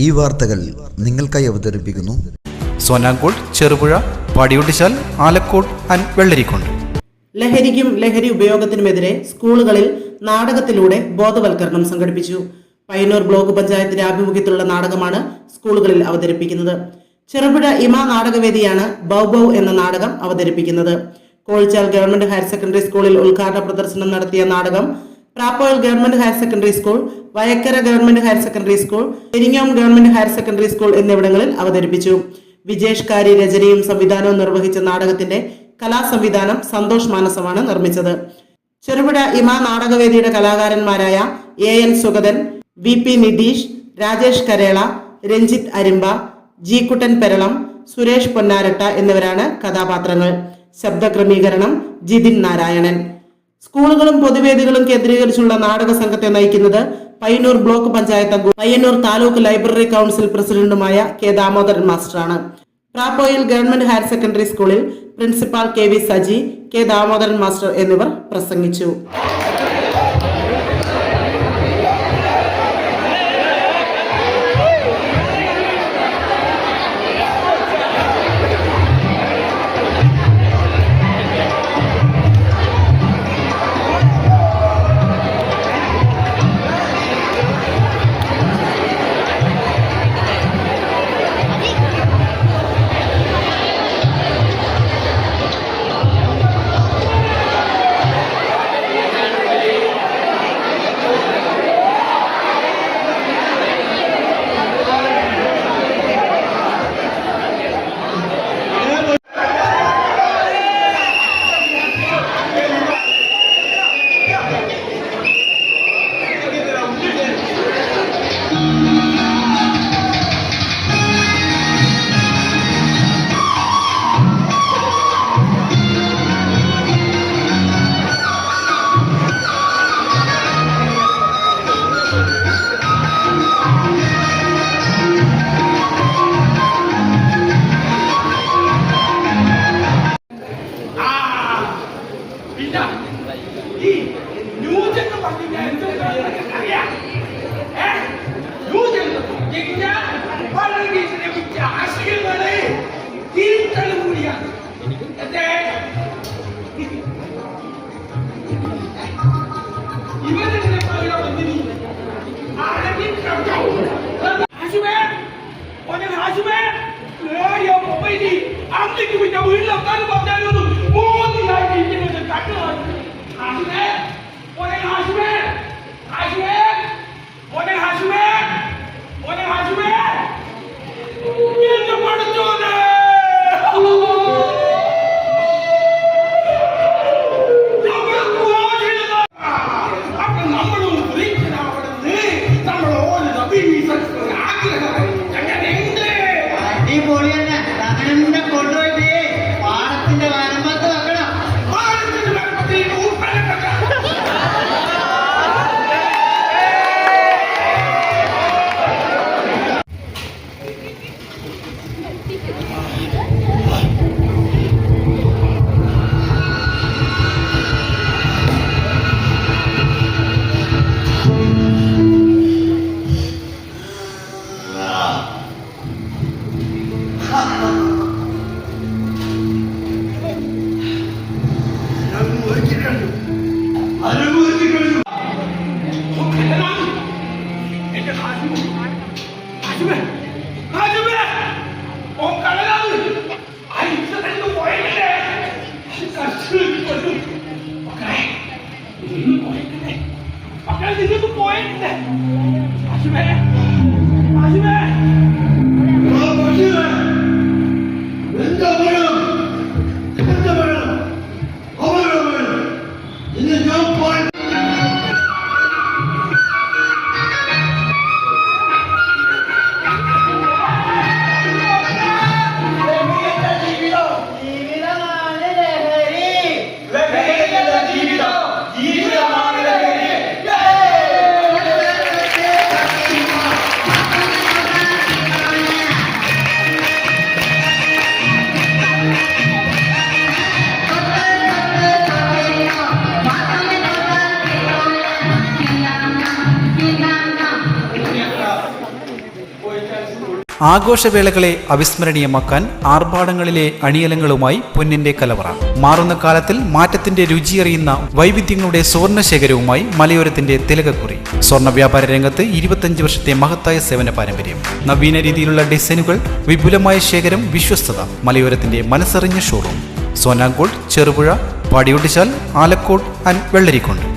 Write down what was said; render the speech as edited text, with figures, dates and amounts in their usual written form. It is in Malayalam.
ഈ വാർത്തകൾ നിങ്ങൾക്കായി അവതരിപ്പിക്കുന്നു സോനാങ്കോട്, ചെറുപുഴ, പാടിയൊട്ടിച്ചാൽ, ആലക്കോട് ആൻഡ് വെള്ളരിക്കുണ്ട്. ലഹരിക്കും ലഹരി ഉപയോഗത്തിനുമെതിരെ സ്കൂളുകളിൽ നാടകത്തിലൂടെ ബോധവൽക്കരണം സംഘടിപ്പിച്ചു. പയ്യന്നൂർ ബ്ലോക്ക് പഞ്ചായത്തിന്റെ ആഭിമുഖ്യത്തിലുള്ള നാടകമാണ് സ്കൂളുകളിൽ അവതരിപ്പിക്കുന്നത്. ചെറുപുഴ ഇമ നാടകവേദിയാണ് ബൗബൗ എന്ന നാടകം അവതരിപ്പിക്കുന്നത്. കോഴിച്ചാൽ ഗവൺമെന്റ് ഹയർ സെക്കൻഡറി സ്കൂളിൽ ഉദ്ഘാടന പ്രദർശനം നടത്തിയ നാടകം പ്രാപ്പോയിൽ government higher secondary school, Vayakkara government higher secondary school, Peringome government higher secondary school എന്നിവിടങ്ങളിൽ അവതരിപ്പിച്ചു. വിജേഷ് കാരി രചനയും സംവിധാനവും നിർവഹിച്ച നാടകത്തിന്റെ കലാസംവിധാനം സന്തോഷ് മാനസമാണ് നിർമ്മിച്ചത്. ചെറുപുഴ ഇമ നാടകവേദിയുടെ കലാകാരന്മാരായ AN Sugathan, VP Nitheesh, Rajesh Karela, Ranjith Arimba, G Kuttan Peralam, Suresh Ponnaratta എന്നിവരാണ് കഥാപാത്രങ്ങൾ. ശബ്ദക്രമീകരണം ജിതിൻ നാരായണൻ. സ്കൂളുകളും പൊതുവേദികളും കേന്ദ്രീകരിച്ചുള്ള നാടക സംഘത്തെ നയിക്കുന്നത് പയ്യന്നൂർ ബ്ലോക്ക് പഞ്ചായത്ത് അംഗവും പയ്യന്നൂർ താലൂക്ക് ലൈബ്രറി കൗൺസിൽ പ്രസിഡന്റുമായ K ദാമോദരൻ മാസ്റ്ററാണ്. പ്രാപ്പോയിൽ ഗവൺമെന്റ് ഹയർ സെക്കൻഡറി സ്കൂളിൽ principal KV Saji, K Damodaran master എന്നിവർ പ്രസംഗിച്ചു. ആഘോഷവേളകളെ അവിസ്മരണീയമാക്കാൻ ആർഭാടങ്ങളിലെ അണിയലങ്ങളുമായി പൊന്നിന്റെ കലവറ. മാറുന്ന കാലത്തിൽ മാറ്റത്തിന്റെ രുചിയറിയുന്ന വൈവിധ്യങ്ങളുടെ സുവർണശേഖരവുമായി മലയോരത്തിന്റെ തിലകക്കുറി. സ്വർണ്ണ വ്യാപാര രംഗത്ത് 25 വർഷത്തെ മഹത്തായ സേവന പാരമ്പര്യം. നവീന രീതിയിലുള്ള ഡിസൈനുകൾ, വിപുലമായ ശേഖരം, വിശ്വസ്തത. മലയോരത്തിന്റെ മനസ്സറിഞ്ഞ ഷോറൂം. സോനാങ്കോട്, ചെറുപുഴ, പാടിയൊട്ടിച്ചാൽ, ആലക്കോട് ആൻഡ് വെള്ളരിക്കുണ്ട്.